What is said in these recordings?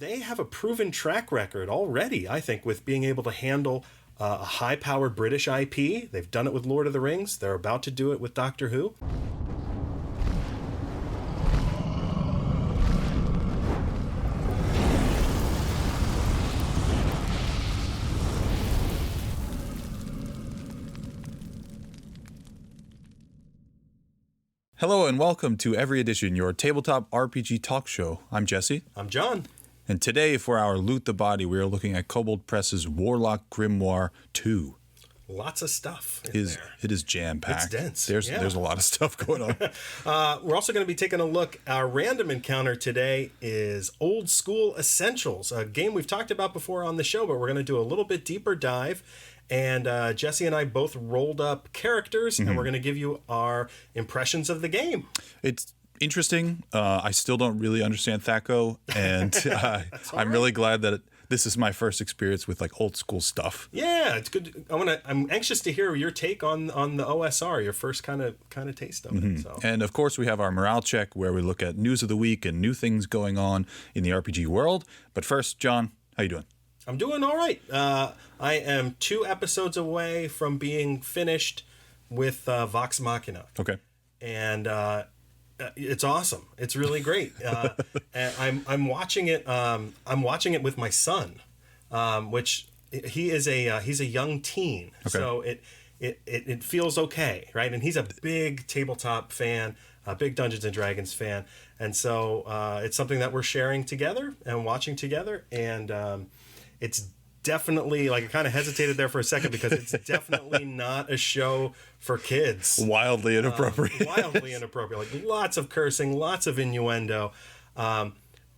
They have a proven track record already, I think, with being able to handle a high-powered British IP. They've done it with Lord of the Rings. They're about to do it with Doctor Who. Hello and welcome to Every Edition, your tabletop RPG talk show. I'm Jesse. I'm John. And today for our Loot the Body, we are looking at Kobold Press's Warlock Grimoire 2. Lots of stuff in there. It is jam-packed. It's dense. There's a lot of stuff going on. We're also going to be taking a look. Our random encounter today is Old School Essentials, a game we've talked about before on the show, but we're going to do a little bit deeper dive. And Jesse and I both rolled up characters, and we're going to give you our impressions of the game. It's interesting. I still don't really understand Thaco, and I'm really glad that this is my first experience with like old school stuff. Yeah, it's good. I'm anxious to hear your take on the OSR, your first kind of taste of it. So. And of course, we have our morale check where we look at news of the week and new things going on in the RPG world. But first, John, how you doing? I'm doing all right. I am 2 episodes away from being finished with Vox Machina. Okay. And it's awesome. It's really great. And I'm watching it. I'm watching it with my son, which he's a young teen. Okay. So it feels okay, right? And he's a big tabletop fan, a big Dungeons and Dragons fan, and so it's something that we're sharing together and watching together. And it's definitely, like, I kind of hesitated there for a second because it's definitely not a show for kids. Wildly inappropriate. Wildly inappropriate. Like, lots of cursing, lots of innuendo. But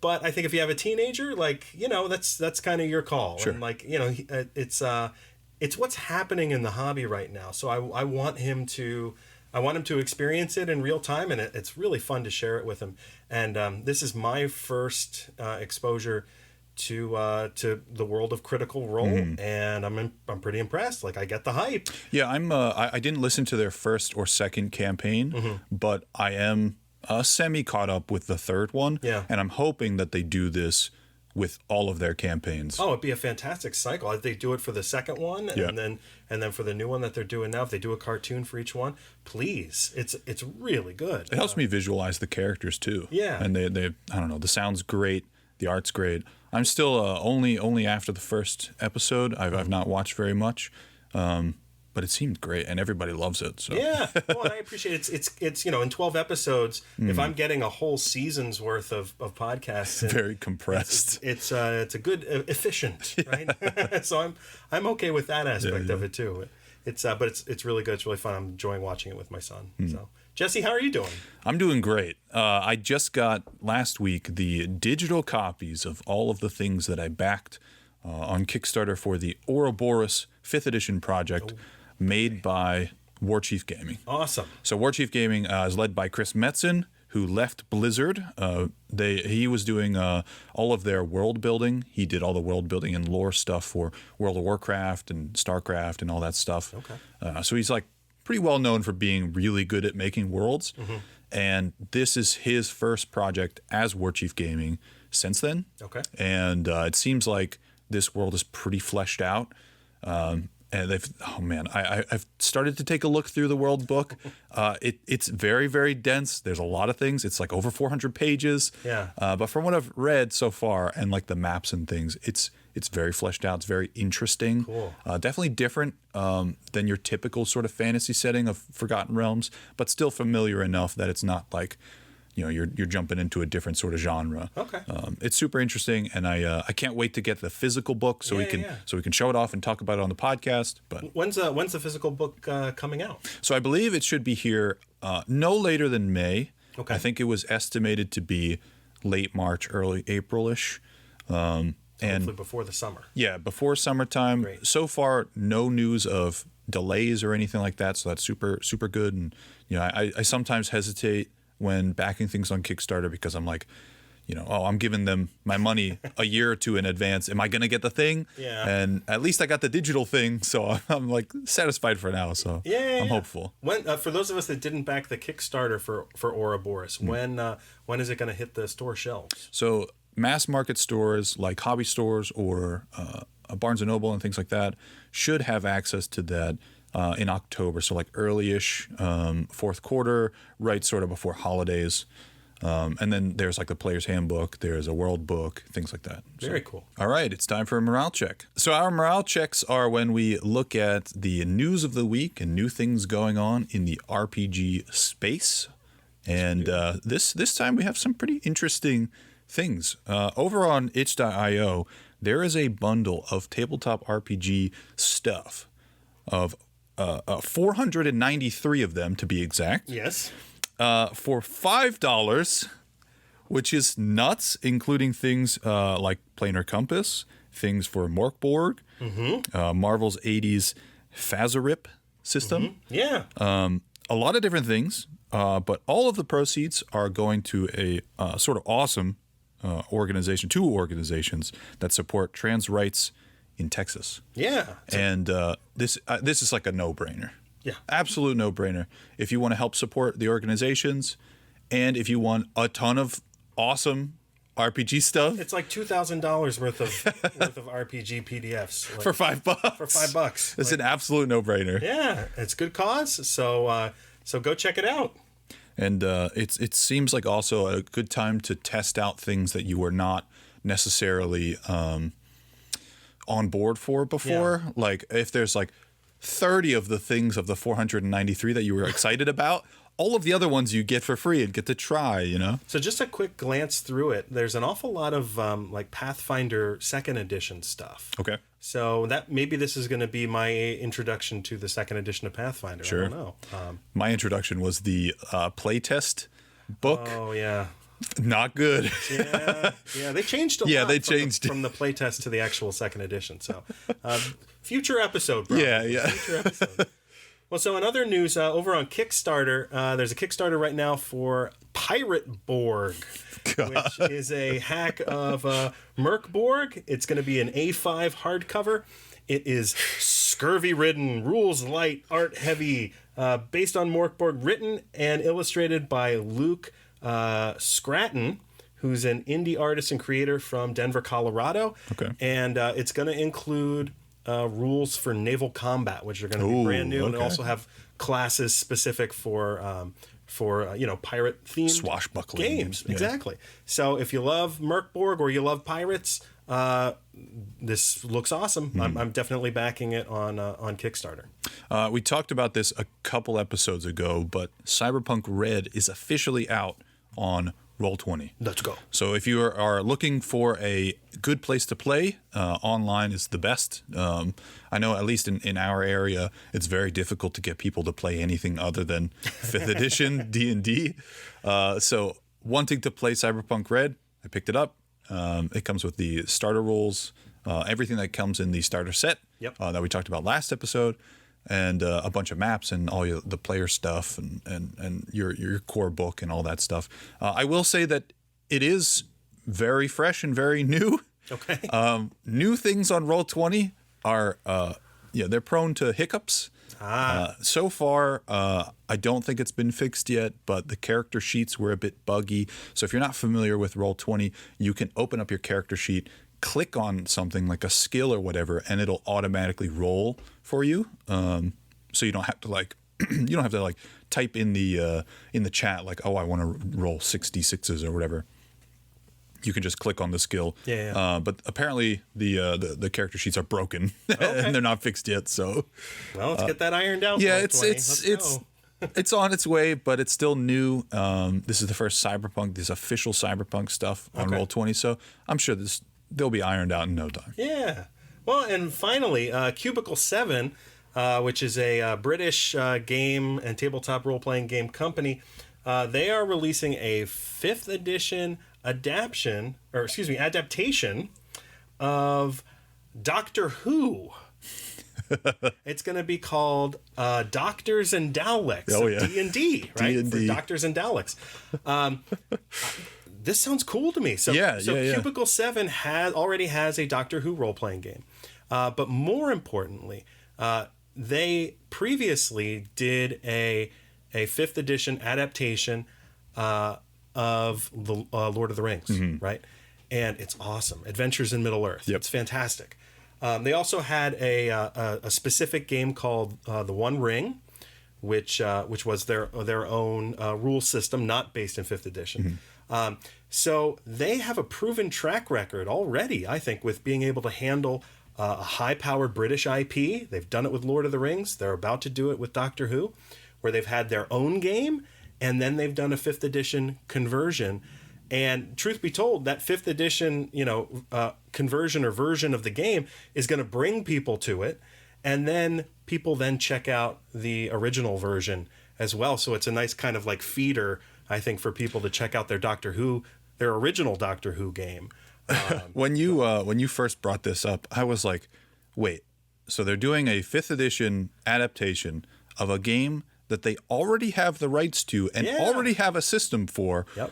I think if you have a teenager, like, that's kind of your call. Sure. And, like, it's what's happening in the hobby right now. So I want him to experience it in real time, and it's really fun to share it with him. And this is my first exposure to the world of Critical Role, and I'm pretty impressed. Like, I get the hype. Yeah, I didn't listen to their first or second campaign, but I am semi caught up with the third one. Yeah. And I'm hoping that they do this with all of their campaigns. Oh, it'd be a fantastic cycle if they do it for the second one, and then for the new one that they're doing now, if they do a cartoon for each one, please. It's really good. It helps me visualize the characters too. Yeah. And they I don't know, the sound's great, the art's great. I'm still only after the first episode. I've not watched very much, but it seemed great, and everybody loves it. So. Yeah, well, I appreciate it. It's in 12 episodes. If I'm getting a whole season's worth of podcasts, very compressed. It's a good efficient, right? So I'm okay with that aspect of it too. But it's really good. It's really fun. I'm enjoying watching it with my son. So. Jesse, how are you doing? I'm doing great. I just got last week the digital copies of all of the things that I backed on Kickstarter for the Ouroboros 5th edition project made by Warchief Gaming. Awesome. So Warchief Gaming is led by Chris Metzen, who left Blizzard. He was doing all of their world building. He did all the world building and lore stuff for World of Warcraft and StarCraft and all that stuff. Okay. So he's like pretty well known for being really good at making worlds. And this is his first project as Warchief Gaming since then. Okay. And it seems like this world is pretty fleshed out. And I've started to take a look through the world book. It's very, very dense. There's a lot of things. It's like over 400 pages. Yeah. But from what I've read so far and like the maps and things, it's very fleshed out. It's very interesting. Cool. Definitely different than your typical sort of fantasy setting of Forgotten Realms, but still familiar enough that it's not like, you're jumping into a different sort of genre. Okay. It's super interesting, and I can't wait to get the physical book so we can show it off and talk about it on the podcast. But when's the physical book coming out? So I believe it should be here no later than May. Okay. I think it was estimated to be late March, early April-ish. And hopefully before the summer. Yeah, before summertime. Great. So far, no news of delays or anything like that, so that's super, super good. And I sometimes hesitate when backing things on Kickstarter because I'm like, I'm giving them my money a year or two in advance. Am I going to get the thing? Yeah. And at least I got the digital thing, so I'm like satisfied for now. So I'm hopeful. When for those of us that didn't back the Kickstarter for Ouroboros, when is it going to hit the store shelves? So mass market stores like hobby stores or Barnes & Noble and things like that should have access to that in October. So like early-ish, fourth quarter, right sort of before holidays. And then there's like the player's handbook, there's a world book, things like that. Very cool. All right, it's time for a morale check. So our morale checks are when we look at the news of the week and new things going on in the RPG space. And this time we have some pretty interesting things. Over on itch.io, there is a bundle of tabletop RPG stuff of 493 of them, to be exact. Yes. For $5, which is nuts, including things like Planar Compass, things for Morkborg, Marvel's 80s Fazarip system. Yeah. A lot of different things, but all of the proceeds are going to a sort of awesome organization, two organizations that support trans rights in Texas. Yeah. And this is like a no-brainer. Yeah. Absolute no-brainer. If you want to help support the organizations and if you want a ton of awesome RPG stuff. It's like $2,000 worth of RPG PDFs. Like, for $5. For $5. It's an absolute no-brainer. Yeah, it's good cause. So go check it out. And it seems like also a good time to test out things that you were not necessarily on board for before. Yeah. Like if there's like 30 of the things of the 493 that you were excited about, all of the other ones you get for free and get to try, you know? So just a quick glance through it. There's an awful lot of like Pathfinder 2nd edition stuff. Okay. So maybe this is going to be my introduction to the 2nd edition of Pathfinder. Sure. I don't know. My introduction was the playtest book. Oh, yeah. Not good. Yeah, they changed a lot. Yeah, they changed from the playtest to the actual 2nd edition. So, future episode, bro. Yeah. Future episode. Well, so in other news, over on Kickstarter, there's a Kickstarter right now for Pirate Borg, which is a hack of Merkborg. It's going to be an A5 hardcover. It is scurvy-ridden, rules light, art heavy, based on Morkborg, written and illustrated by Luke Scratton, who's an indie artist and creator from Denver, Colorado. Okay. And it's going to include rules for naval combat, which are going to be brand new, and also have classes specific for pirate themed swashbuckling games. Yeah. Exactly. So if you love Merkborg or you love pirates, this looks awesome. I'm definitely backing it on Kickstarter. We talked about this a couple episodes ago, but Cyberpunk Red is officially out on Roll20. Let's go. So if you are looking for a good place to play, online is the best. I know at least in our area, it's very difficult to get people to play anything other than 5th edition D&D. So wanting to play Cyberpunk Red, I picked it up. It comes with the starter rules, everything that comes in the starter set that we talked about last episode, and a bunch of maps and all the player stuff and your core book and all that stuff. I will say that it is very fresh and very new. Okay. New things on Roll20 are they're prone to hiccups. So far, I don't think it's been fixed yet, but the character sheets were a bit buggy. So if you're not familiar with Roll20, you can open up your character sheet, click on something like a skill or whatever, and it'll automatically roll for you. So you don't have to type in the chat like, oh, I want to roll 6d6s or whatever. You can just click on the skill. Yeah. But apparently the character sheets are broken and they're not fixed yet. So let's get that ironed out. Yeah, it's on its way, but it's still new. This is the first Cyberpunk, this official Cyberpunk stuff on Roll20. So I'm sure they'll be ironed out in no time. Yeah. Well, and finally, Cubicle 7, which is a British game and tabletop role-playing game company, they are releasing a 5th edition adaptation of Doctor Who. It's going to be called Doctors and Daleks. Oh, yeah. D&D, right? D&D. For Doctors and Daleks. This sounds cool to me. So Cubicle 7 already has a Doctor Who role-playing game. But more importantly, they previously did a 5th edition adaptation of the Lord of the Rings, right? and it's awesome. Adventures in Middle Earth. Yep. It's fantastic. They also had a specific game called The One Ring, which was their own rule system, not based in 5th edition. So they have a proven track record already, I think, with being able to handle a high-powered British IP. They've done it with Lord of the Rings. They're about to do it with Doctor Who, where they've had their own game, and then they've done a 5th edition conversion. And truth be told, that 5th edition, conversion or version of the game is going to bring people to it, and then people then check out the original version as well. So it's a nice kind of like feeder, I think, for people to check out their original Doctor Who game. When you first brought this up, I was like, wait, so they're doing a 5th edition adaptation of a game that they already have the rights to and already have a system for. Yep.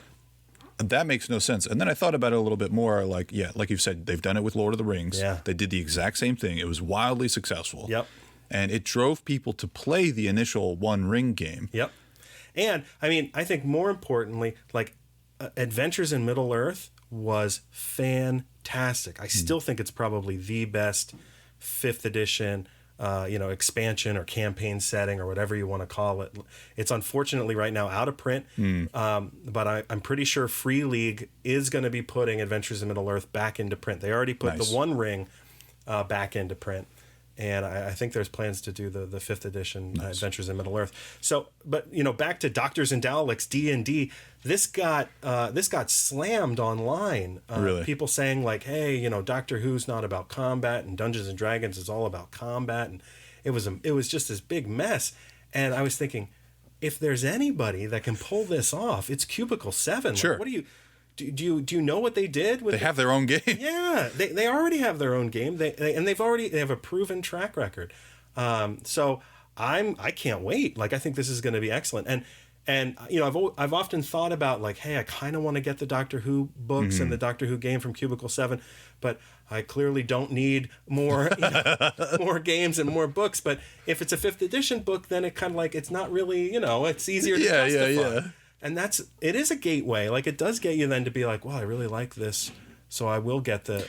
That makes no sense. And then I thought about it a little bit more. Like you've said, they've done it with Lord of the Rings. Yeah. They did the exact same thing. It was wildly successful. Yep. And it drove people to play the initial One Ring game. Yep. And I mean, I think more importantly, like Adventures in Middle Earth was fantastic. I still think it's probably the best 5th edition expansion or campaign setting or whatever you want to call it. It's unfortunately right now out of print, but I'm pretty sure Free League is going to be putting Adventures in Middle Earth back into print. They already put the One Ring back into print, and I think there's plans to do the 5th edition Adventures in Middle Earth. So, but back to Doctors and Daleks D&D. This got slammed online. Really? People saying like, hey, Doctor Who's not about combat, and Dungeons and Dragons is all about combat, and it was just this big mess. And I was thinking, if there's anybody that can pull this off, it's Cubicle 7. Sure. Like, what do you know what they did? They have their own game. Yeah, they already have their own game. They have a proven track record. So I can't wait. Like, I think this is going to be excellent. And I've often thought about like, hey, I kind of want to get the Doctor Who books and the Doctor Who game from Cubicle 7, but I clearly don't need more more games and more books. But if it's a 5th edition book, then it kind of like, it's not really, it's easier to justify. Yeah. And it is a gateway. Like, it does get you then to be like, well, I really like this, so I will get the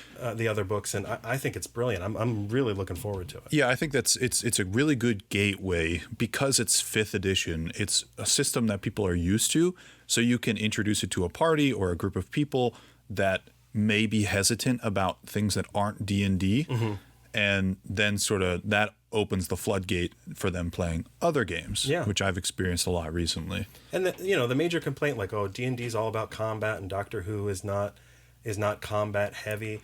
other books, and I think it's brilliant. I'm really looking forward to it. Yeah, I think it's a really good gateway because it's 5th edition. It's a system that people are used to, so you can introduce it to a party or a group of people that may be hesitant about things that aren't D&D, and then sort of that opens the floodgate for them playing other games, which I've experienced a lot recently. And the major complaint, like, oh, D&D is all about combat and Doctor Who is not combat heavy.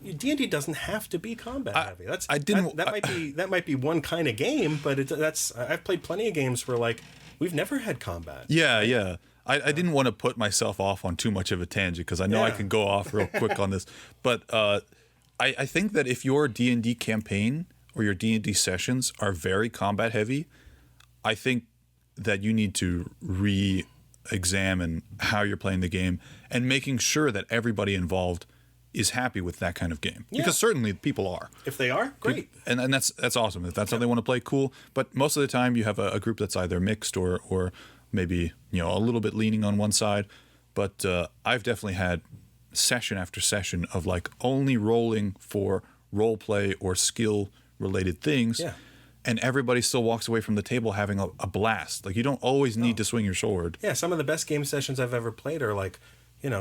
D&D doesn't have to be combat heavy. That might be one kind of game, but I've played plenty of games where like we've never had combat. Yeah. I didn't want to put myself off on too much of a tangent because I know I can go off real quick on this, but I think that if your D&D campaign or your D&D sessions are very combat heavy, I think that you need to re-examine how you're playing the game and making sure that everybody involved is happy with that kind of game. Yeah. Because certainly people are. If they are, great. And that's awesome. If that's how they want to play, cool. But most of the time you have a group that's either mixed or maybe a little bit leaning on one side. But I've definitely had session after session of like only rolling for role play or skill related things, and everybody still walks away from the table having a blast. Like, you don't always need to swing your sword. Yeah, some of the best game sessions I've ever played are like,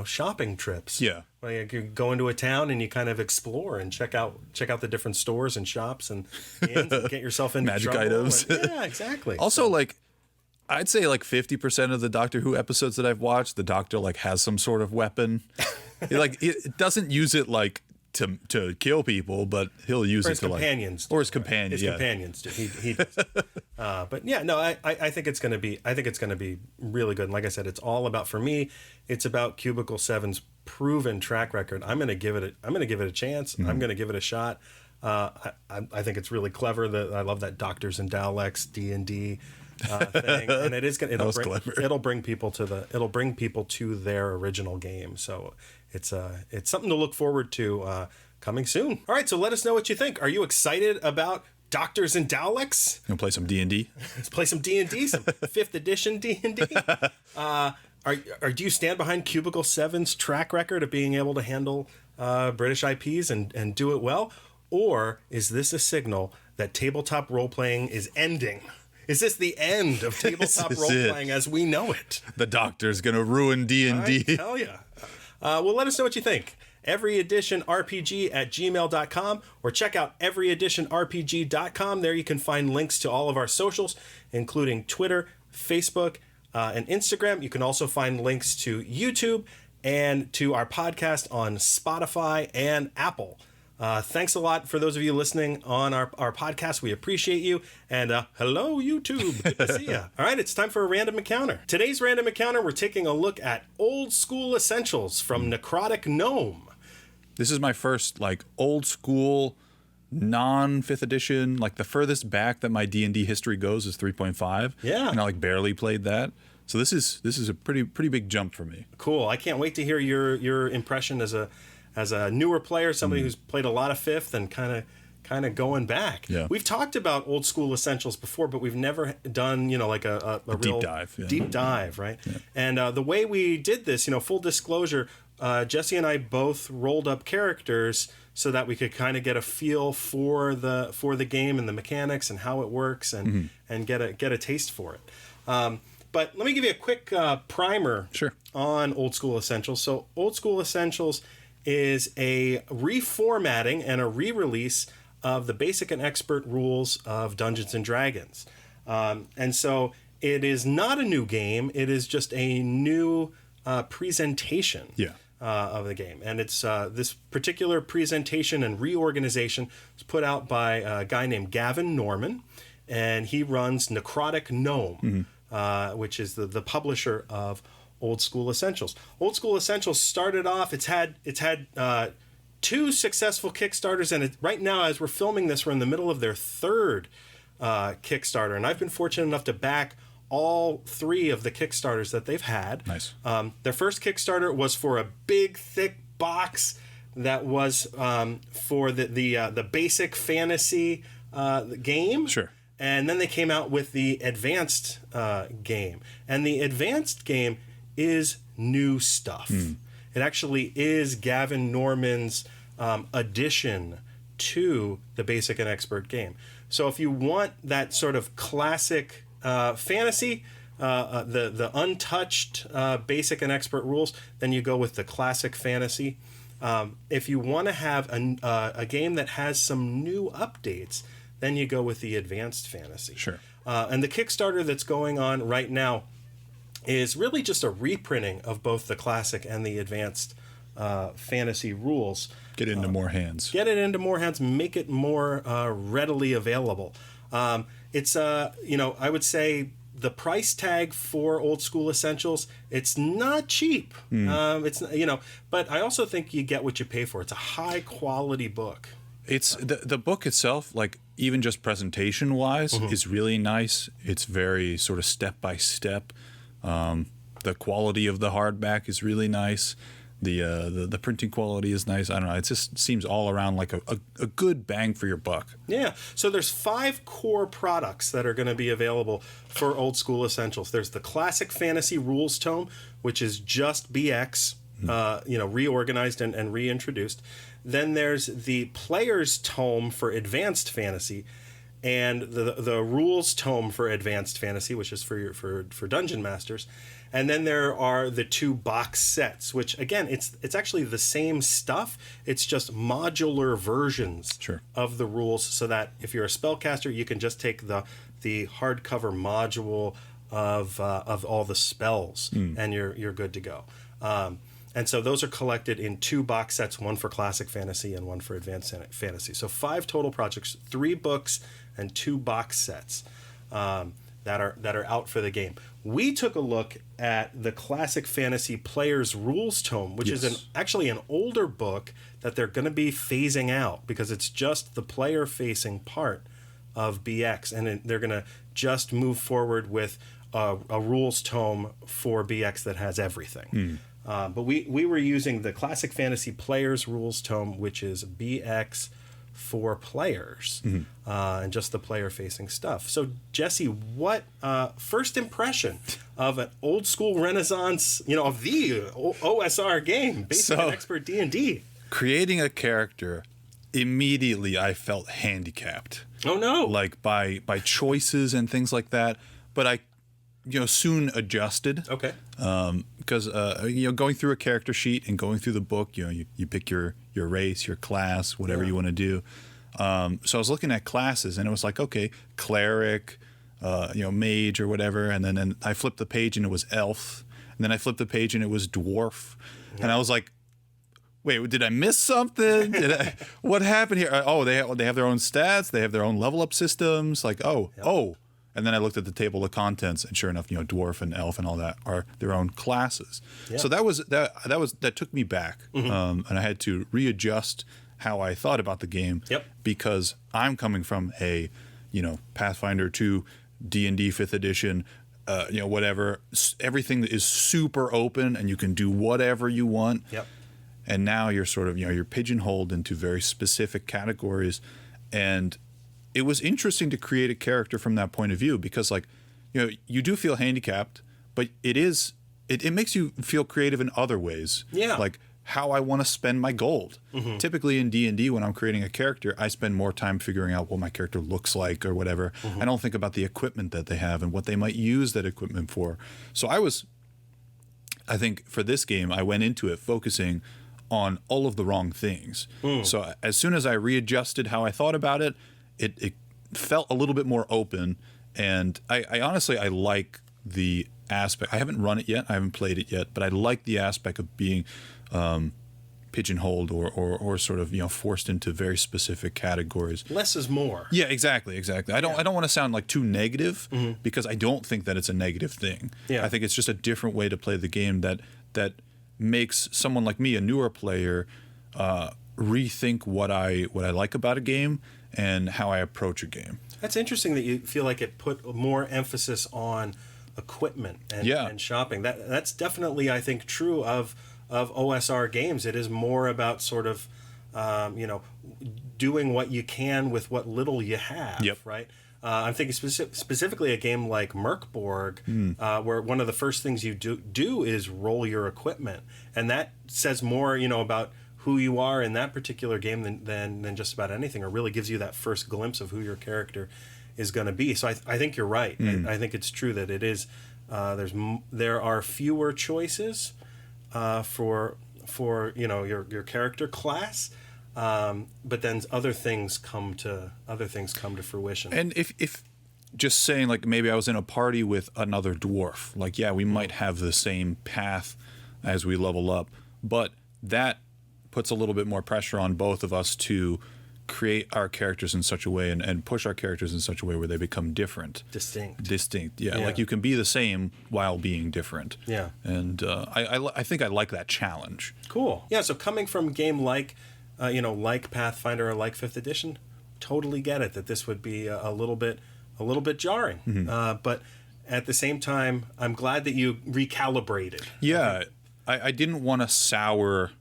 shopping trips. Yeah, like you go into a town and you kind of explore and check out the different stores and shops and inns and get yourself into magic trouble. items. Yeah, exactly. Also, like, I'd say like 50% of the Doctor Who episodes that I've watched, the Doctor like has some sort of weapon. It doesn't use it like to kill people, but he'll use it to companions like, or his companions. His companions do. He does. But yeah, no, I think it's going to be really good. And like I said, it's all about, for me, it's about Cubicle 7's proven track record. I'm going to give it a chance. I'm going to give it a shot. I think it's really clever. I love that Doctors and Daleks D&D thing, and it'll bring people to their original game. So it's something to look forward to coming soon. All right, so let us know what you think. Are you excited about Doctors and Daleks? You want to play some D&D? Let's play some D&D, some 5th edition D&D. Do you stand behind Cubicle 7's track record of being able to handle British IPs and do it well? Or is this a signal that tabletop role-playing is ending? Is this the end of tabletop role-playing as we know it? The Doctor's going to ruin D&D. I tell ya. Well, let us know what you think. everyeditionrpg@gmail.com or check out everyeditionrpg.com. There you can find links to all of our socials, including Twitter, Facebook, and Instagram. You can also find links to YouTube and to our podcast on Spotify and Apple. Thanks a lot for those of you listening on our podcast. We appreciate you. And hello, YouTube. Good to see you. All right, it's time for a random encounter. Today's random encounter, we're taking a look at Old School Essentials from Necrotic Gnome. This is my first old school non-5th edition. The furthest back that my D&D history goes is 3.5. Yeah. And I barely played that. So this is a pretty big jump for me. Cool. I can't wait to hear your impression as a newer player, somebody who's played a lot of 5th and kind of going back. Yeah. We've talked about Old School Essentials before, but we've never done, a real deep dive. Yeah. Deep dive, right? Yeah. And the way we did this, full disclosure, Jesse and I both rolled up characters so that we could kind of get a feel for the game and the mechanics and how it works and get a taste for it. But let me give you a quick primer on Old School Essentials. So Old School Essentials is a reformatting and a re-release of the basic and expert rules of Dungeons and Dragons. And so it is not a new game. It is just a new presentation of the game. And it's this particular presentation and reorganization was put out by a guy named Gavin Norman, and he runs Necrotic Gnome, which is the publisher of Old School Essentials. Old School Essentials started off, it's had 2 successful Kickstarters, and right now, as we're filming this, we're in the middle of their 3rd Kickstarter, and I've been fortunate enough to back all 3 of the Kickstarters that they've had. Nice. Their first Kickstarter was for a big, thick box that was for the basic fantasy game. Sure. And then they came out with the advanced game. And the advanced game is new stuff. It actually is Gavin Norman's addition to the basic and expert game. So if you want that sort of classic fantasy, the untouched basic and expert rules, then you go with the classic fantasy. If you want to have a game that has some new updates, then you go with the advanced fantasy. Sure. And the Kickstarter that's going on right now is really just a reprinting of both the classic and the advanced fantasy rules. Get it into more hands. Get it into more hands, make it more readily available. It's, I would say the price tag for Old School Essentials, it's not cheap. It's, but I also think you get what you pay for. It's a high quality book. It's the book itself, even just presentation wise, is really nice. It's very sort of step by step. The quality of the hardback is really nice. The printing quality is nice. I don't know. It just seems all around like a good bang for your buck. Yeah. So there's 5 core products that are going to be available for Old School Essentials. There's the Classic Fantasy Rules Tome, which is just BX, reorganized and reintroduced. Then there's the Player's Tome for Advanced Fantasy, and the Rules Tome for Advanced Fantasy, which is for Dungeon Masters. And then there are the 2 box sets, which again, it's actually the same stuff. It's just modular versions of the rules, so that if you're a spellcaster, you can just take the hardcover module of all the spells, and you're good to go. And so those are collected in 2 box sets, one for Classic Fantasy and one for Advanced Fantasy. So 5 total projects, 3 books and 2 box sets that are out for the game. We took a look at the Classic Fantasy Player's Rules Tome, which is actually an older book that they're going to be phasing out because it's just the player-facing part of BX, and they're going to just move forward with a rules tome for BX that has everything. But we were using the Classic Fantasy Player's Rules Tome, which is BX for players and just the player-facing stuff. So, Jesse, what first impression of an old-school Renaissance, of the OSR game, basic and expert D&D? Creating a character, immediately I felt handicapped. Oh, no. Like by choices and things like that. But I soon adjusted. Okay. Because going through a character sheet and going through the book, you pick your race, your class, whatever you want to do. So I was looking at classes, and it was like, okay, cleric, mage or whatever, and then I flipped the page and it was elf, and then I flipped the page and it was dwarf, and I was like, wait, did I miss something? What happened here? Oh, they have their own stats, they have their own level up systems. Like, oh. And then I looked at the table of contents, and sure enough, dwarf and elf and all that are their own classes. Yeah. So that took me back, and I had to readjust how I thought about the game. Yep. Because I'm coming from a, Pathfinder 2, D&D 5th edition, whatever. Everything is super open, and you can do whatever you want. Yep. And now you're sort of, you're pigeonholed into very specific categories, and it was interesting to create a character from that point of view because, you do feel handicapped, but it makes you feel creative in other ways. Yeah. Like how I want to spend my gold. Mm-hmm. Typically in D&D, when I'm creating a character, I spend more time figuring out what my character looks like or whatever. Mm-hmm. I don't think about the equipment that they have and what they might use that equipment for. So I think for this game, I went into it focusing on all of the wrong things. So as soon as I readjusted how I thought about it, it felt a little bit more open, and I honestly like the aspect. I haven't run it yet, I haven't played it yet, but I like the aspect of being pigeonholed or sort of forced into very specific categories. Less is more. Yeah, exactly. I don't want to sound like too negative because I don't think that it's a negative thing. Yeah. I think it's just a different way to play the game that makes someone like me, a newer player, rethink what I like about a game and how I approach a game. That's interesting that you feel like it put more emphasis on equipment and shopping. That's definitely, I think, true of OSR games. It is more about sort of, doing what you can with what little you have, right? I'm thinking specifically a game like Merkborg, where one of the first things you do is roll your equipment. And that says more, about who you are in that particular game than just about anything, or really gives you that first glimpse of who your character is going to be. So I think you're right. I think it's true that it is. There are fewer choices for your character class, but then other things come to fruition. And if just saying, like, maybe I was in a party with another dwarf, like, we might have the same path as we level up, but that puts a little bit more pressure on both of us to create our characters in such a way and push our characters in such a way where they become different. Distinct, yeah. Like you can be the same while being different. Yeah. And I think I like that challenge. Cool. Yeah, so coming from a game like Pathfinder or like 5th edition, totally get it that this would be a little bit jarring. Mm-hmm. But at the same time, I'm glad that you recalibrated. Yeah, I didn't want to sour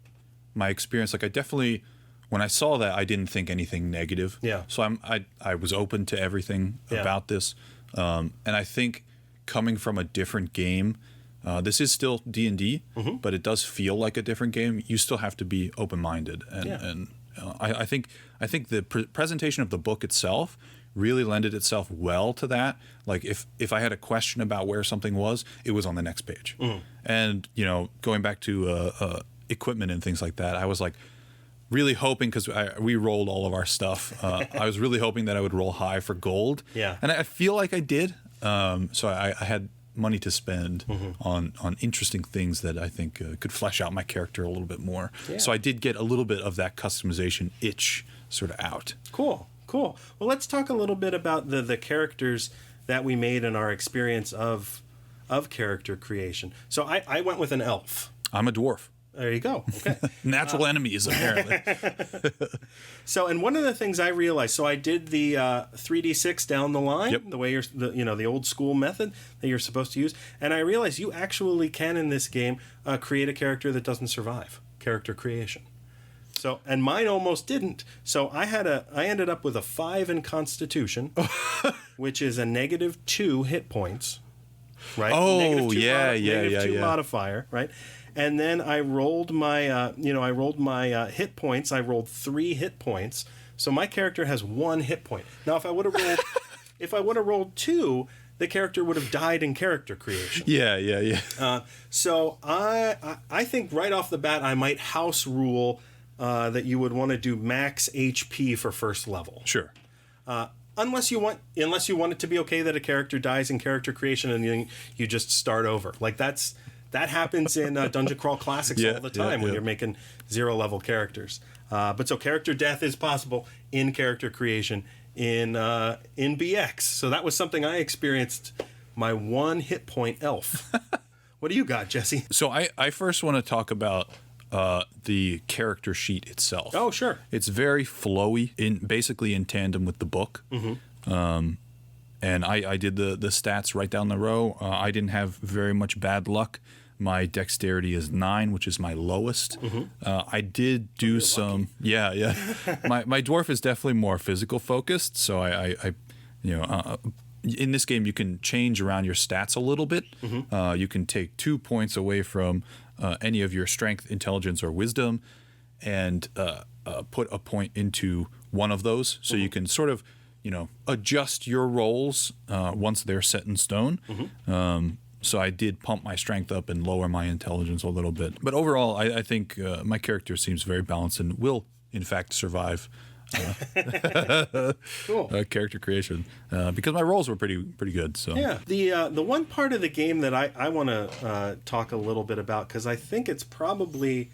my experience. Like, I definitely, when I saw that, I didn't think anything negative. Yeah. So I was open to everything about this. And I think coming from a different game, this is still D&D, but it does feel like a different game. You still have to be open-minded. And I think the presentation of the book itself really lended itself well to that. Like, if I had a question about where something was, it was on the next page. And, going back to equipment and things like that, I was like really hoping, because we rolled all of our stuff, I was really hoping that I would roll high for gold. Yeah. And I feel like I did. So I had money to spend on interesting things that I think could flesh out my character a little bit more. Yeah. So I did get a little bit of that customization itch sort of out. Cool. Well, let's talk a little bit about the characters that we made in our experience of character creation. So I went with an elf. I'm a dwarf. There you go. Okay. Natural enemies, apparently. So, and one of the things I realized, so I did the 3d6 down the line, the way the old school method that you're supposed to use, and I realized you actually can in this game create a character that doesn't survive. Character creation. So, and mine almost didn't. So I ended up with a 5 in Constitution, which is a -2 hit points, right? Oh, -2 modifier, right? And then I rolled my, hit points. I rolled 3 hit points. So my character has 1 hit point. Now, if I would have rolled 2, the character would have died in character creation. Yeah. So I think right off the bat, I might house rule that you would want to do max HP for first level. Sure. Unless you want it to be okay that a character dies in character creation and you just start over. Like that happens in Dungeon Crawl Classics all the time when you're making 0 level characters. But so character death is possible in character creation in BX. So that was something I experienced. My 1 hit point elf. What do you got, Jesse? So I first want to talk about the character sheet itself. Oh, sure. It's very flowy, basically in tandem with the book. Mm-hmm. And I did the stats right down the row. I didn't have very much bad luck. My dexterity is 9, which is my lowest. Mm-hmm. I did do some... Lucky. Yeah. My dwarf is definitely more physical focused, so I in this game, you can change around your stats a little bit. Mm-hmm. You can take 2 points away from any of your strength, intelligence, or wisdom, and put a point into one of those. So you can sort of, adjust your rolls once they're set in stone. Mm-hmm. So I did pump my strength up and lower my intelligence a little bit. But overall, I think my character seems very balanced and will, in fact, survive cool. Character creation because my rolls were pretty good. So yeah, the one part of the game that I want to talk a little bit about, because I think it's probably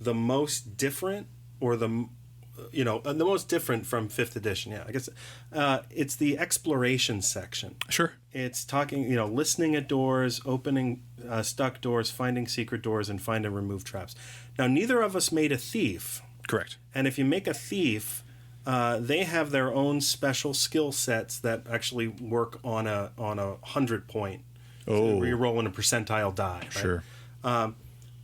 the most different, or the most different from 5th edition. Yeah, I guess it's the exploration section. Sure. It's talking, listening at doors, opening stuck doors, finding secret doors, and find and remove traps. Now, neither of us made a thief. Correct. And if you make a thief, they have their own special skill sets that actually work on a 100 point. Oh. Where you're rolling a percentile die. Right? Sure.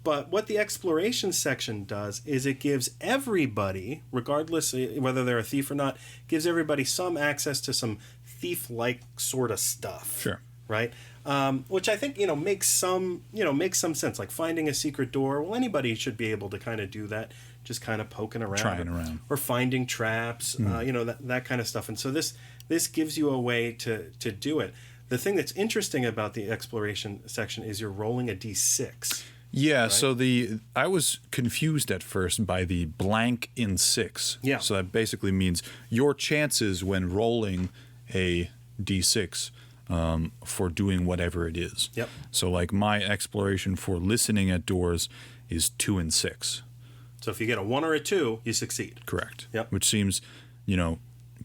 But what the exploration section does is it gives everybody, regardless whether they're a thief or not, gives everybody some access to some thief-like sort of stuff. Sure. Right? Which I think, makes some sense. Like finding a secret door. Well, anybody should be able to kind of do that. Just kind of poking around. Trying around. Or finding traps, that kind of stuff. And so this gives you a way to do it. The thing that's interesting about the exploration section is you're rolling a d6. Yeah, right? So I was confused at first by the blank in 6. Yeah. So that basically means your chances when rolling a d6 for doing whatever it is. Yep. So like my exploration for listening at doors is 2 and 6. So if you get a 1 or a 2, you succeed. Correct. Yep. Which seems,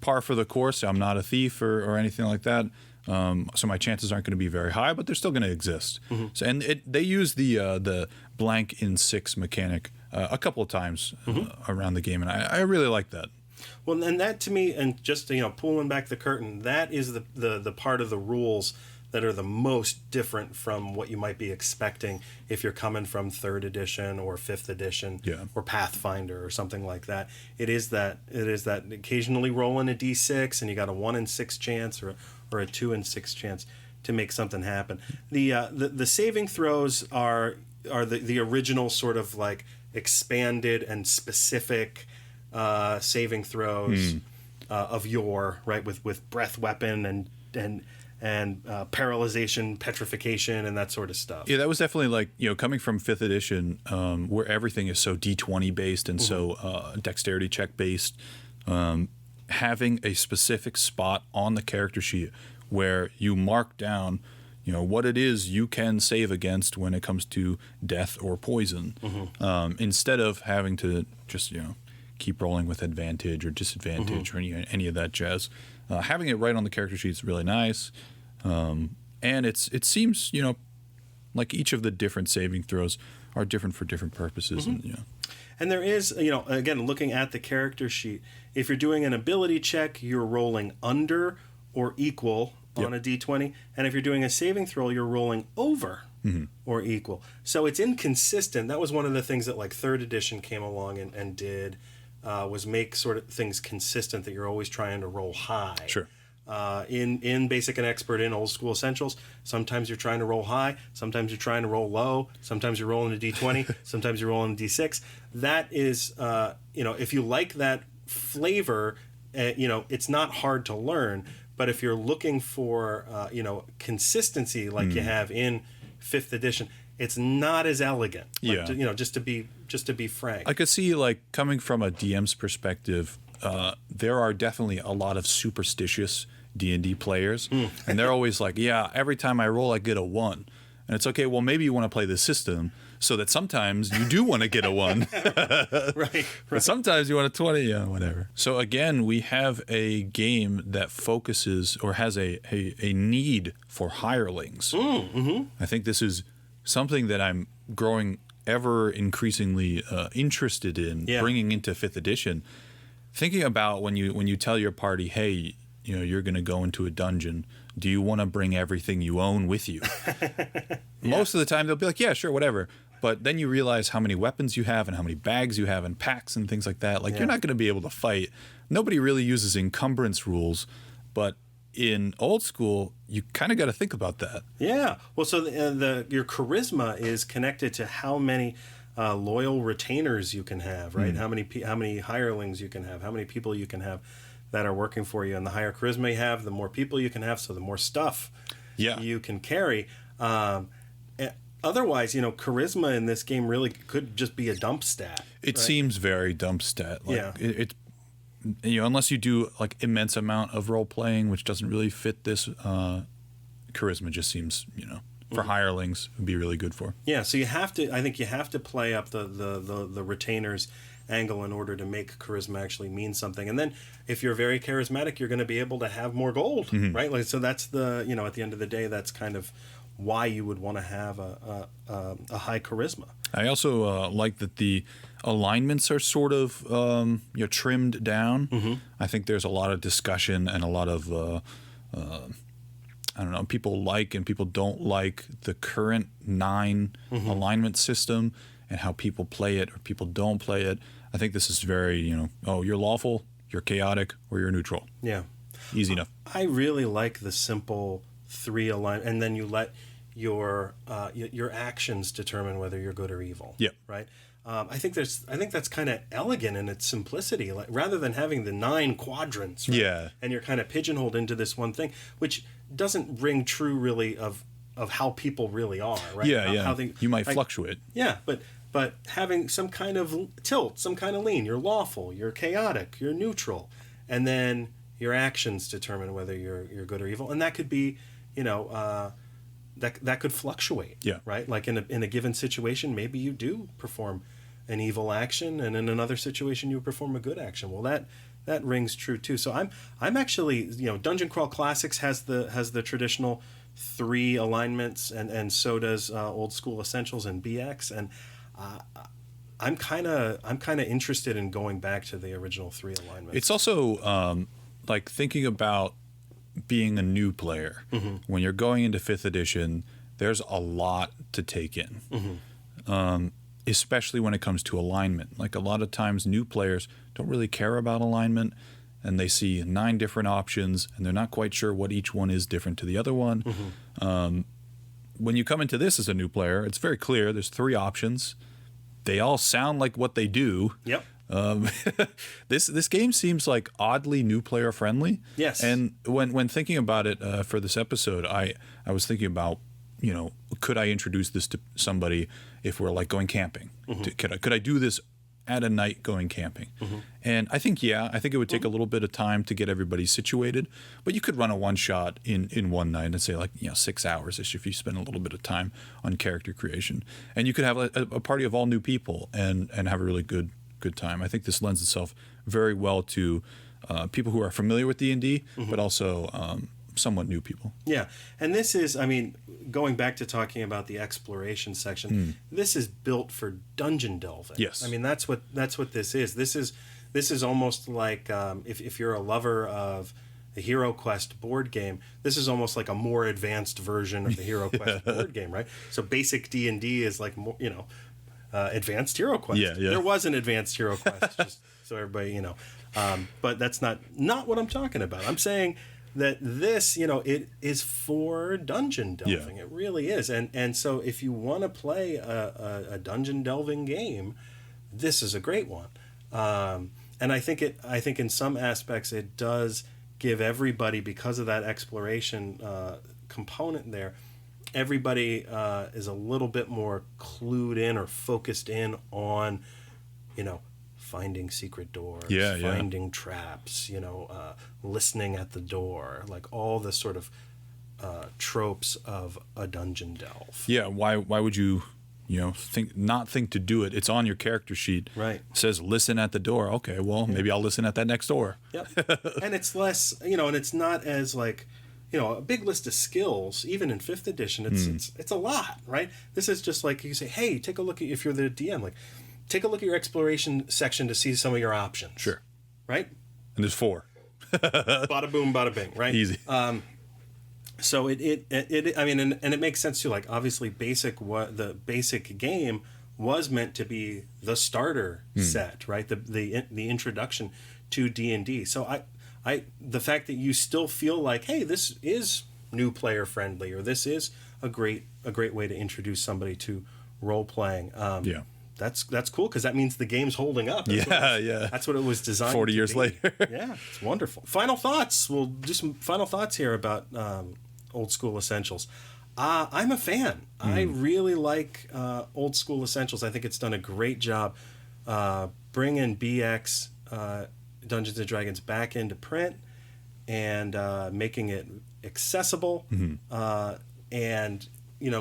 par for the course. I'm not a thief or anything like that. So my chances aren't going to be very high, but they're still going to exist. Mm-hmm. So, and they use the blank in 6 mechanic a couple of times around the game, and I really like that. Well, and that to me, and just pulling back the curtain, that is the part of the rules that are the most different from what you might be expecting if you're coming from 3rd edition or 5th edition or Pathfinder or something like that. It is that occasionally rolling a d6 and you got a 1 in 6 chance or a 2 in 6 chance to make something happen. The saving throws are the original sort of like expanded and specific saving throws of yore, right, with breath weapon and paralyzation, petrification, and that sort of stuff. Yeah, that was definitely like, coming from 5th edition, where everything is so D20 based and so dexterity check based, having a specific spot on the character sheet where you mark down, what it is you can save against when it comes to death or poison, instead of having to just, keep rolling with advantage or disadvantage or any of that jazz. Having it right on the character sheet is really nice. And it seems, like each of the different saving throws are different for different purposes. And there is, again, looking at the character sheet, if you're doing an ability check, you're rolling under or equal on a d20. And if you're doing a saving throw, you're rolling over or equal. So it's inconsistent. That was one of the things that like 3rd edition came along and did, was make sort of things consistent, that you're always trying to roll high. Sure. In Basic and Expert, in Old School Essentials, sometimes you're trying to roll high, sometimes you're trying to roll low, sometimes you're rolling a D20, sometimes you're rolling a D6. That is, if you like that flavor, it's not hard to learn. But if you're looking for, consistency like you have in 5th edition, it's not as elegant. Like, just to be frank. I could see, like, coming from a DM's perspective, there are definitely a lot of superstitious D&D players, and they're always like, yeah, every time I roll, I get a 1. And it's okay, well, maybe you want to play the system so that sometimes you do want to get a 1. Right. But sometimes you want a 20, yeah, whatever. So again, we have a game that focuses or has a need for hirelings. I think this is something that I'm growing ever increasingly interested in bringing into 5th edition. Thinking about when you tell your party, hey, you're going to go into a dungeon, do you want to bring everything you own with you? Most of the time they'll be like, yeah, sure, whatever. But then you realize how many weapons you have and how many bags you have and packs and things like that. Like, you're not going to be able to fight. Nobody really uses encumbrance rules, but in Old School, you kind of got to think about that. Yeah. Well, so your charisma is connected to how many loyal retainers you can have, right? How many hirelings you can have, how many people you can have that are working for you. And the higher charisma you have, the more people you can have, so the more stuff you can carry. Otherwise, charisma in this game really could just be a dump stat. It seems very dump stat. Like, unless you do like immense amount of role playing, which doesn't really fit this, charisma just seems, for hirelings would be really good for. Yeah, so I think you have to play up the retainers angle in order to make charisma actually mean something. And then if you're very charismatic, you're going to be able to have more gold, right? Like, so that's at the end of the day, that's kind of why you would want to have a high charisma. I also like that the alignments are sort of trimmed down. I think there's a lot of discussion and a lot of people like and people don't like the current 9 alignment system and how people play it or people don't play it. I think this is very, you're lawful, you're chaotic, or you're neutral. Yeah. Easy enough. I really like the simple 3 alignment, and then you let your actions determine whether you're good or evil. Yeah. Right. I think that's kind of elegant in its simplicity, like, rather than having the 9 quadrants. Right? Yeah. And you're kind of pigeonholed into this one thing, which doesn't ring true really of how people really are. Right. Yeah. How you might fluctuate. Yeah, but having some kind of tilt, some kind of lean, you're lawful, you're chaotic, you're neutral, and then your actions determine whether you're good or evil, and that could be, that could fluctuate. Yeah. Right. Like in a given situation, maybe you do perform an evil action, and in another situation you perform a good action. Well, that rings true too. So I'm actually, Dungeon Crawl Classics has the traditional 3 alignments, and so does Old School Essentials and BX, and I'm kind of interested in going back to the original 3 alignments. It's also like thinking about being a new player. When you're going into 5th edition, there's a lot to take in, especially when it comes to alignment. Like, a lot of times new players don't really care about alignment, and they see 9 different options, and they're not quite sure what each one is different to the other one. When you come into this as a new player, it's very clear. There's 3 options. They all sound like what they do. Yep. This game seems like oddly new player friendly. Yes. And when thinking about it for this episode, I was thinking about, could I introduce this to somebody if we're like going camping? Could I do this at a night going camping? And I think it would take a little bit of time to get everybody situated, but you could run a one shot in one night and say 6 hours ish if you spend a little bit of time on character creation, and you could have a party of all new people and have a really good time. I think this lends itself very well to people who are familiar with D&D, but also somewhat new people. Yeah, and this is, going back to talking about the exploration section, this is built for dungeon delving. Yes. That's what this is. This is almost like if you're a lover of the Hero Quest board game. This is almost like a more advanced version of the Hero Quest board game, right? So basic D&D is like more, advanced Hero Quest. Yeah. There was an advanced Hero Quest, just so everybody, but that's not what I'm talking about. I'm saying that this, it is for dungeon delving. Yeah. It really is. And so if you want to play a dungeon delving game, this is a great one. And I think in some aspects it does give everybody, because of that exploration component there, everybody is a little bit more clued in or focused in on, finding secret doors, finding traps, listening at the door, like all the sort of tropes of a dungeon delve. Yeah, why would you, think to do it? It's on your character sheet. Right. It says listen at the door. Okay, well, maybe I'll listen at that next door. Yep. And it's less, and it's not as like, a big list of skills, even in 5th edition, it's a lot, right? This is just like you say, hey, take a look at, if you're the DM, like, take a look at your exploration section to see some of your options. Sure. Right? And there's 4. Bada boom, bada bing, right? Easy. So it makes sense too. Like, obviously, the basic game was meant to be the starter set, right? The introduction to D&D. So the fact that you still feel like, hey, this is new player friendly, or this is a great way to introduce somebody to role playing. That's cool, because that means the game's holding up. That's what it was designed 40 years later. Yeah, it's wonderful. Final thoughts. We'll do some final thoughts here about Old School Essentials. I'm a fan. I really like Old School Essentials. I think it's done a great job bringing BX Dungeons & Dragons back into print and making it accessible and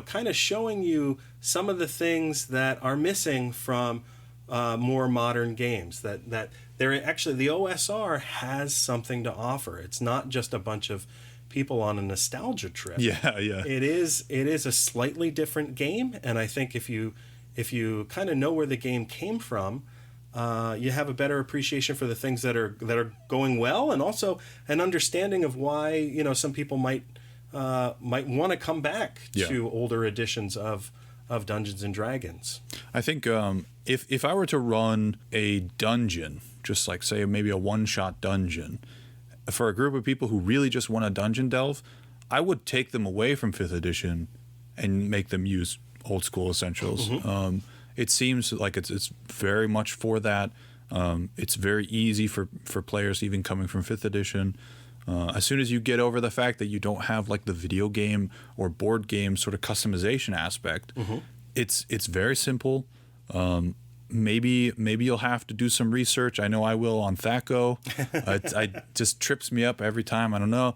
kind of showing you some of the things that are missing from more modern games. That they're actually, the OSR has something to offer. It's not just a bunch of people on a nostalgia trip. Yeah. It is a slightly different game, and I think if you kind of know where the game came from, you have a better appreciation for the things that are going well, and also an understanding of why some people might want to come back to older editions of Dungeons and Dragons. I think if I were to run a dungeon, just like say maybe a one-shot dungeon, for a group of people who really just want a dungeon delve, I would take them away from 5th edition and make them use Old School Essentials. It seems like it's very much for that. It's very easy for players even coming from 5th edition. As soon as you get over the fact that you don't have like the video game or board game sort of customization aspect, it's very simple. Maybe you'll have to do some research. I know I will on THAC0. It just trips me up every time. I don't know.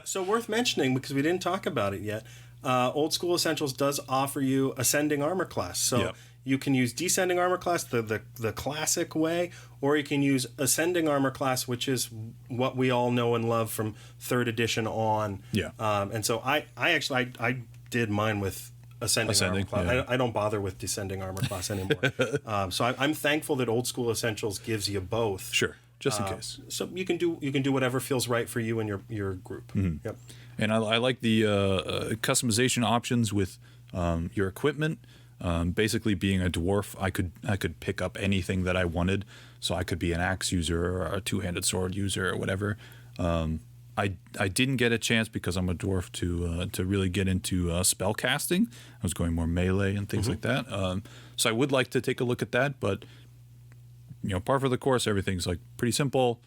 So worth mentioning, because we didn't talk about it yet. Old School Essentials does offer you Ascending Armor Class. So you can use Descending Armor Class the classic way, or you can use Ascending Armor Class, which is what we all know and love from 3rd edition on. And so I actually did mine with Ascending Armor Class. I don't bother with Descending Armor Class anymore. So I'm thankful that Old School Essentials gives you both. Sure, just in case. So you can do whatever feels right for you and your group. Yep. And I like the customization options with your equipment. Basically, being a dwarf, I could pick up anything that I wanted. So I could be an axe user or a two-handed sword user or whatever. I didn't get a chance because I'm a dwarf to really get into spell casting. I was going more melee and things like that. So I would like to take a look at that, but par for the course, everything's like pretty simple.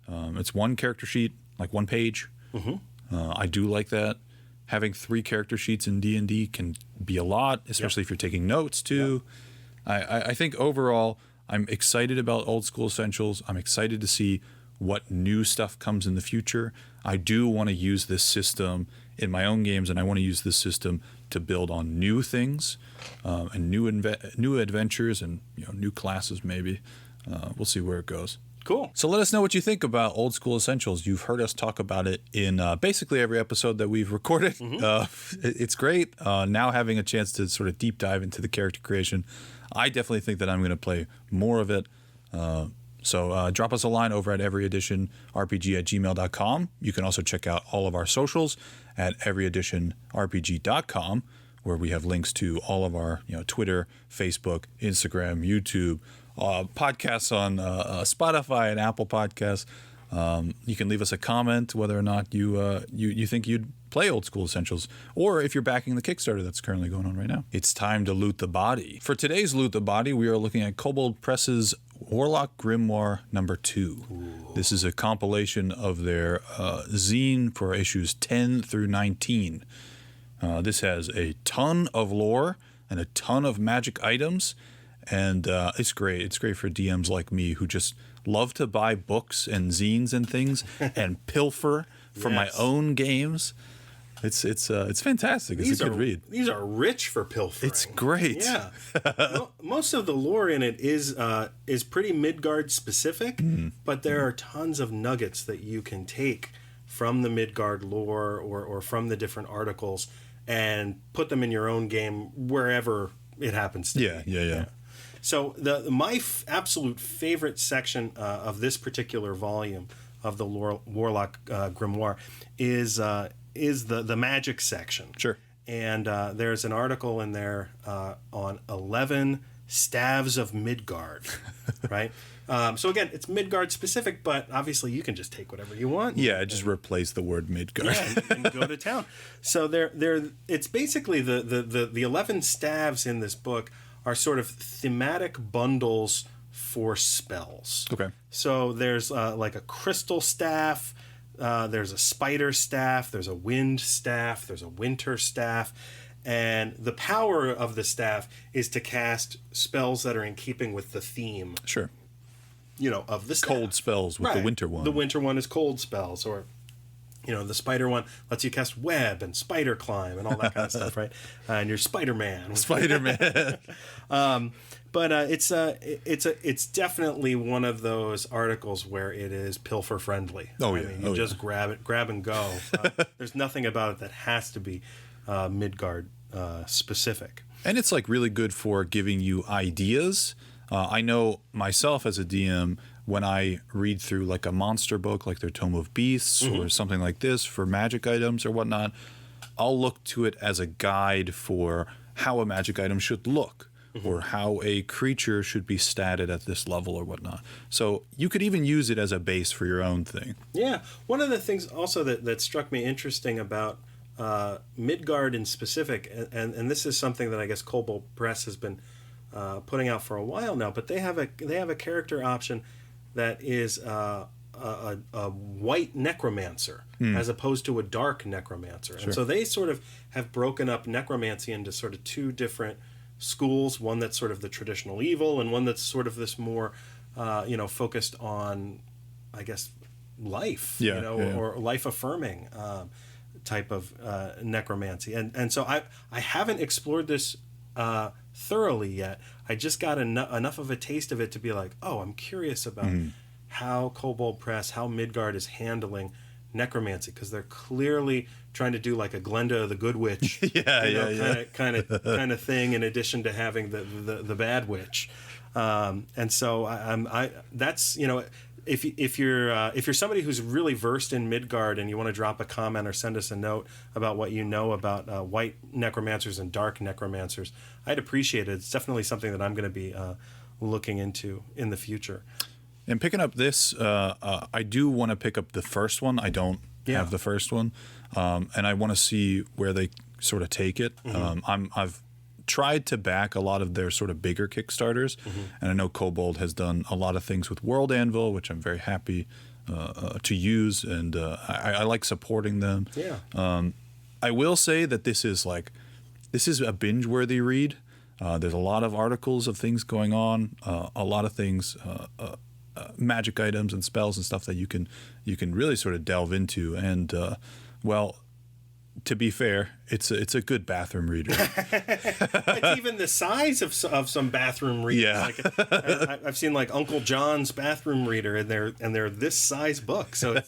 It's one character sheet, like one page. I do like that. Having 3 character sheets in D&D can be a lot, especially if you're taking notes too. I think overall, I'm excited about Old School Essentials. I'm excited to see what new stuff comes in the future. I do want to use this system in my own games, and I want to use this system to build on new things and new adventures and new classes maybe. We'll see where it goes. Cool. So let us know what you think about Old School Essentials. You've heard us talk about it in basically every episode that we've recorded. It's great. Now having a chance to sort of deep dive into the character creation, I definitely think that I'm going to play more of it. So drop us a line over at everyeditionrpg@gmail.com. You can also check out all of our socials at everyeditionrpg.com, where we have links to all of our Twitter, Facebook, Instagram, YouTube, podcasts on Spotify and Apple Podcasts. You can leave us a comment whether or not you think you'd play Old School Essentials, or if you're backing the Kickstarter that's currently going on right now. It's time to loot the body. For today's Loot the Body, we are looking at Kobold Press's Warlock Grimoire number 2. Ooh. This is a compilation of their zine for issues 10 through 19. This has a ton of lore and a ton of magic items, and it's great. It's great for DMs like me who just love to buy books and zines and things and pilfer from my own games. It's fantastic. It's a good read. These are rich for pilfering. It's great. Yeah. Most of the lore in it is pretty Midgard specific, but there are tons of nuggets that you can take from the Midgard lore or from the different articles and put them in your own game wherever it happens to be. Yeah. So my absolute favorite section of this particular volume of the Warlock Grimoire is the magic section. Sure. And there's an article in there on 11 staves of Midgard, right? So again, it's Midgard specific, but obviously you can just take whatever you want. Yeah, just replace the word Midgard. Yeah, and go to town. So it's basically the 11 staves in this book are sort of thematic bundles for spells. Okay. So there's like a crystal staff, there's a spider staff, there's a wind staff, there's a winter staff, and the power of the staff is to cast spells that are in keeping with the theme. Sure. Of the staff. Cold spells with the winter one. The winter one is cold spells, or the spider one lets you cast web and spider climb and all that kind of stuff, right? And you're Spider-Man. Spider-Man. But it's definitely one of those articles where it is pilfer friendly. Oh yeah. You just grab and go. There's nothing about it that has to be Midgard specific. And it's like really good for giving you ideas. I know myself as a DM, when I read through like a monster book, like their Tome of Beasts or something like this for magic items or whatnot, I'll look to it as a guide for how a magic item should look or how a creature should be statted at this level or whatnot. So you could even use it as a base for your own thing. Yeah. One of the things also that struck me interesting about Midgard in specific, and this is something that I guess Kobold Press has been putting out for a while now, but they have a character option that is a white necromancer as opposed to a dark necromancer. Sure. And so they sort of have broken up necromancy into sort of two different schools, one that's sort of the traditional evil and one that's sort of this more focused on, I guess, life, or life affirming type of necromancy. And so I haven't explored this thoroughly yet. I just got enough of a taste of it to be like, oh, I'm curious about how Kobold Press, how Midgard is handling necromancy, because they're clearly trying to do like a Glenda the Good Witch, kind of thing, in addition to having the bad witch. And so I that's if you're somebody who's really versed in Midgard and you want to drop a comment or send us a note about what you know about white necromancers and dark necromancers, I'd appreciate it. It's definitely something that I'm going to be looking into in the future. And picking up this, I do want to pick up the first one. I don't have the first one, and I want to see where they sort of take it. I've tried to back a lot of their sort of bigger Kickstarters, and I know Kobold has done a lot of things with World Anvil, which I'm very happy to use, and I like supporting them. Yeah. I will say that this is a binge-worthy read. There's a lot of articles of things going on, a lot of things, magic items and spells and stuff that you can really sort of delve into. And to be fair, it's a good bathroom reader. It's even the size of some bathroom readers. Yeah. I've seen like Uncle John's bathroom reader, and they're this size book. So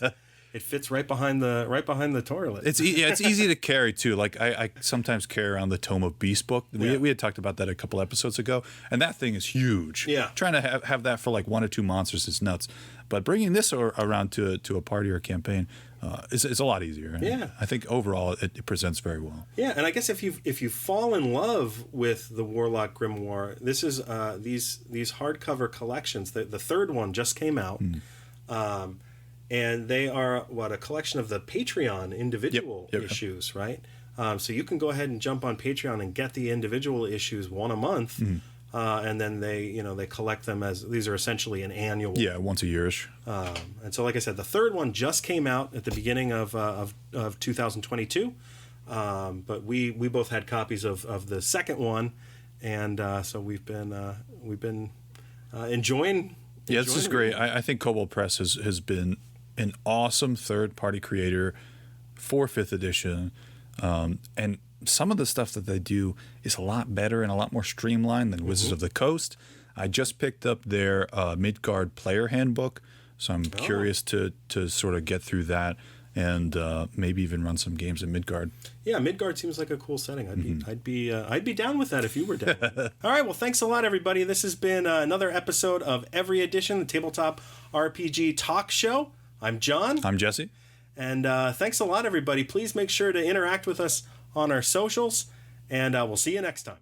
It fits right behind the toilet. It's easy to carry too. Like I sometimes carry around the Tome of Beast book. We had talked about that a couple episodes ago, and that thing is huge. Yeah, trying to have that for like 1 or 2 monsters is nuts. But bringing this around to a party or a campaign is a lot easier. Yeah, I think overall it presents very well. Yeah, and I guess if you fall in love with the Warlock Grimoire, this is these hardcover collections. The third one just came out. And they are a collection of the Patreon individual issues, right? So you can go ahead and jump on Patreon and get the individual issues one a month, and then they collect them as these are essentially an annual. Yeah, once a year-ish. And so, like I said, the third one just came out at the beginning of 2022, but we both had copies of the second one, and so we've been enjoying. Yeah, this is great. I think Kobold Press has been an awesome third-party creator for 5th edition. And some of the stuff that they do is a lot better and a lot more streamlined than Wizards of the Coast. I just picked up their Midgard player handbook, so I'm curious to sort of get through that and maybe even run some games in Midgard. Yeah, Midgard seems like a cool setting. I'd be down with that if you were down. All right, well, thanks a lot, everybody. This has been another episode of Every Edition, the Tabletop RPG Talk Show. I'm Jon. I'm Jesse. And thanks a lot, everybody. Please make sure to interact with us on our socials, and we'll see you next time.